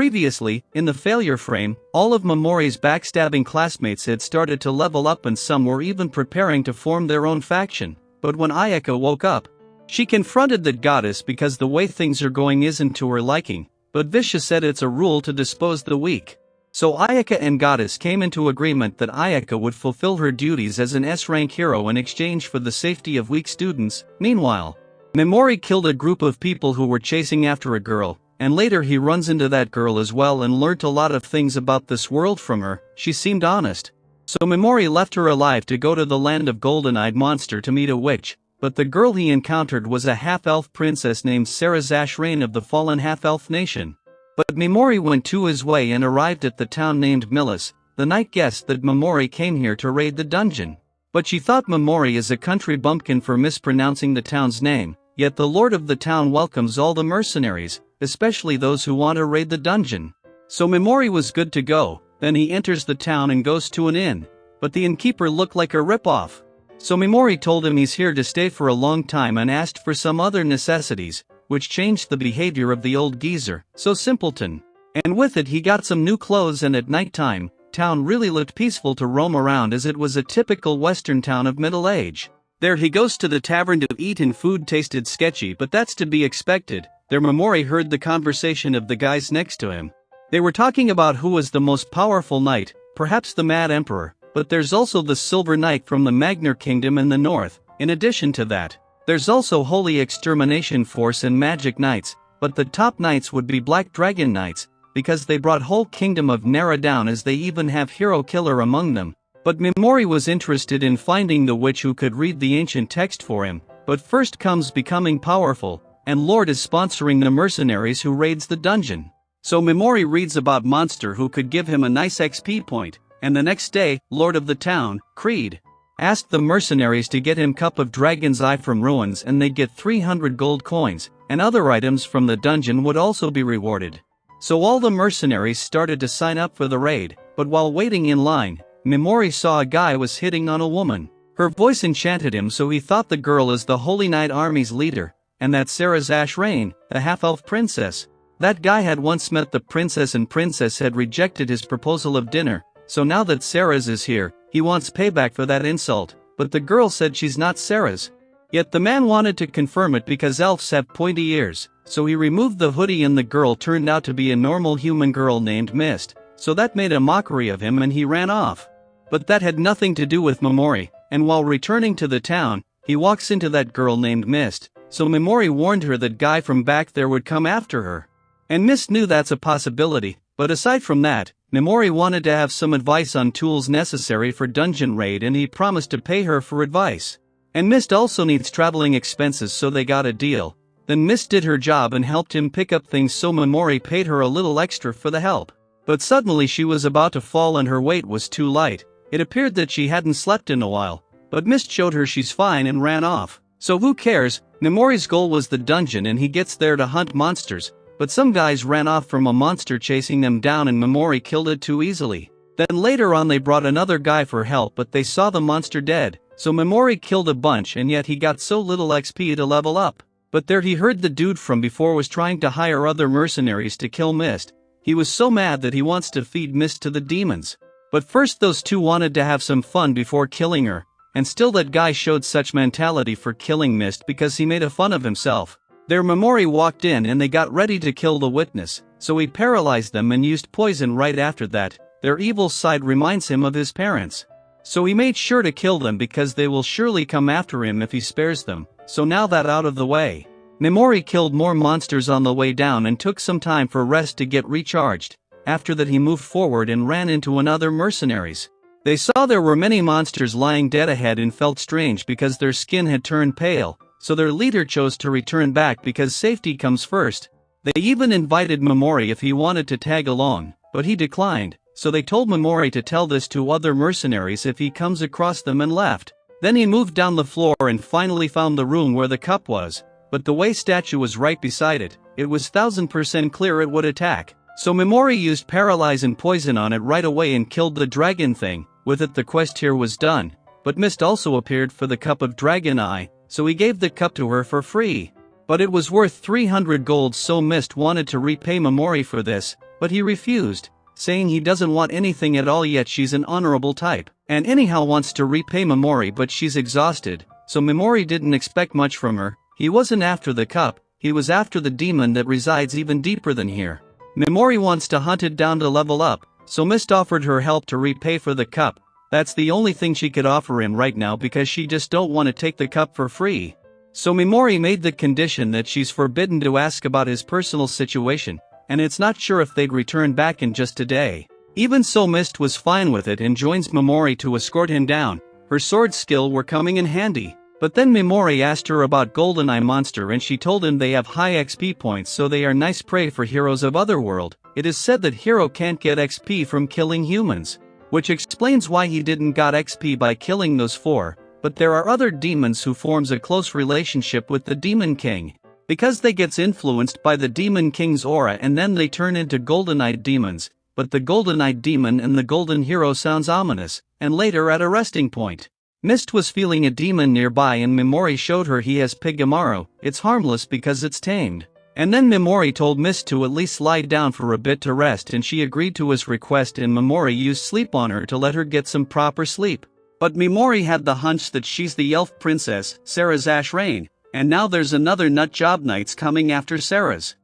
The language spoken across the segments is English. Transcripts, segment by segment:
Previously, in the failure frame, all of Momori's backstabbing classmates had started to level up and some were even preparing to form their own faction. But when Ayaka woke up, she confronted the goddess because the way things are going isn't to her liking, but Visha said it's a rule to dispose the weak. So Ayaka and goddess came into agreement that Ayaka would fulfill her duties as an S-rank hero in exchange for the safety of weak students. Meanwhile, Momori killed a group of people who were chasing after a girl, and later he runs into that girl as well and learnt a lot of things about this world from her. She seemed honest. So Momori left her alive to go to the land of golden-eyed monster to meet a witch, but the girl he encountered was a half-elf princess named Sarah Rain of the fallen half-elf nation. But Momori went to his way and arrived at the town named Millis. The knight guessed that Momori came here to raid the dungeon. But she thought Momori is a country bumpkin for mispronouncing the town's name, yet the lord of the town welcomes all the mercenaries, especially those who want to raid the dungeon. So Momori was good to go. Then he enters the town and goes to an inn, but the innkeeper looked like a ripoff. So Momori told him he's here to stay for a long time and asked for some other necessities, which changed the behavior of the old geezer, so simpleton. And with it he got some new clothes and at night time, town really looked peaceful to roam around as it was a typical western town of middle age. There he goes to the tavern to eat and food tasted sketchy but that's to be expected. There Momori heard the conversation of the guys next to him. They were talking about who was the most powerful knight, perhaps the Mad Emperor, but there's also the Silver Knight from the Magnar Kingdom in the north. In addition to that, there's also Holy Extermination Force and Magic Knights, but the top knights would be Black Dragon Knights, because they brought whole kingdom of Nara down as they even have Hero Killer among them. But Momori was interested in finding the witch who could read the ancient text for him, but first comes becoming powerful, and Lord is sponsoring the mercenaries who raids the dungeon. So Momori reads about monster who could give him a nice XP point, and the next day, Lord of the town, Creed, asked the mercenaries to get him Cup of Dragon's Eye from ruins and they'd get 300 gold coins, and other items from the dungeon would also be rewarded. So all the mercenaries started to sign up for the raid, but while waiting in line, Momori saw a guy was hitting on a woman. Her voice enchanted him so he thought the girl is the Holy Knight Army's leader, and that Sarah Rain, a half-elf princess. That guy had once met the princess and princess had rejected his proposal of dinner, so now that Sarah's is here, he wants payback for that insult, but the girl said she's not Sarah's. Yet the man wanted to confirm it because elves have pointy ears, so he removed the hoodie and the girl turned out to be a normal human girl named Mist, so that made a mockery of him and he ran off. But that had nothing to do with Momori, and while returning to the town, he walks into that girl named Mist, so Momori warned her that guy from back there would come after her. And Mist knew that's a possibility, but aside from that, Momori wanted to have some advice on tools necessary for dungeon raid and he promised to pay her for advice. And Mist also needs traveling expenses so they got a deal. Then Mist did her job and helped him pick up things so Momori paid her a little extra for the help. But suddenly she was about to fall and her weight was too light. It appeared that she hadn't slept in a while, but Mist showed her she's fine and ran off. So who cares, Momori's goal was the dungeon and he gets there to hunt monsters. But some guys ran off from a monster chasing them down and Momori killed it too easily. Then later on they brought another guy for help but they saw the monster dead, so Momori killed a bunch and yet he got so little XP to level up. But there he heard the dude from before was trying to hire other mercenaries to kill Mist. He was so mad that he wants to feed Mist to the demons. But first those two wanted to have some fun before killing her, and still that guy showed such mentality for killing Mist because he made a fun of himself. There Momori walked in and they got ready to kill the witness, so he paralyzed them and used poison right after that. Their evil side reminds him of his parents. So he made sure to kill them because they will surely come after him if he spares them, so now that out of the way, Momori killed more monsters on the way down and took some time for rest to get recharged. After that he moved forward and ran into another mercenaries. They saw there were many monsters lying dead ahead and felt strange because their skin had turned pale. So their leader chose to return back because safety comes first. They even invited Momori if he wanted to tag along, but he declined, so they told Momori to tell this to other mercenaries if he comes across them and left. Then he moved down the floor and finally found the room where the cup was, but the way statue was right beside it, it was 1000% clear it would attack. So Momori used paralyze and poison on it right away and killed the dragon thing. With it the quest here was done, but Mist also appeared for the Cup of Dragon Eye, so he gave the cup to her for free. But it was worth 300 gold so Mist wanted to repay Momori for this, but he refused, saying he doesn't want anything at all yet. She's an honorable type, and anyhow wants to repay Momori, but she's exhausted, so Momori didn't expect much from her. He wasn't after the cup, he was after the demon that resides even deeper than here. Momori wants to hunt it down to level up, so Mist offered her help to repay for the cup. That's the only thing she could offer him right now because she just don't want to take the cup for free. So Momori made the condition that she's forbidden to ask about his personal situation, and it's not sure if they'd return back in just a day. Even so, Mist was fine with it and joins Momori to escort him down. Her sword skill were coming in handy. But then Momori asked her about GoldenEye Monster and she told him they have high XP points, so they are nice prey for heroes of Otherworld. It is said that hero can't get XP from killing humans, which explains why he didn't got XP by killing those 4, but there are other demons who forms a close relationship with the Demon King, because they gets influenced by the Demon King's aura and then they turn into GoldenEye demons, but the GoldenEye demon and the Golden Hero sounds ominous, and later at a resting point. Mist was feeling a demon nearby and Momori showed her he has Pigamaru. It's harmless because it's tamed. And then Momori told Mist to at least lie down for a bit to rest, and she agreed to his request, and Momori used sleep on her to let her get some proper sleep. But Momori had the hunch that she's the elf princess, Sarah's Ashrain, and now there's another nut job nights coming after Sarah's.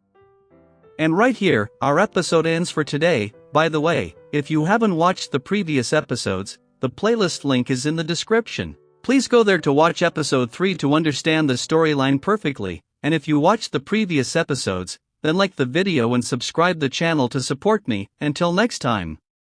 And right here, our episode ends for today. By the way, if you haven't watched the previous episodes, the playlist link is in the description. Please go there to watch episode 3 to understand the storyline perfectly, and if you watched the previous episodes, then like the video and subscribe the channel to support me. Until next time.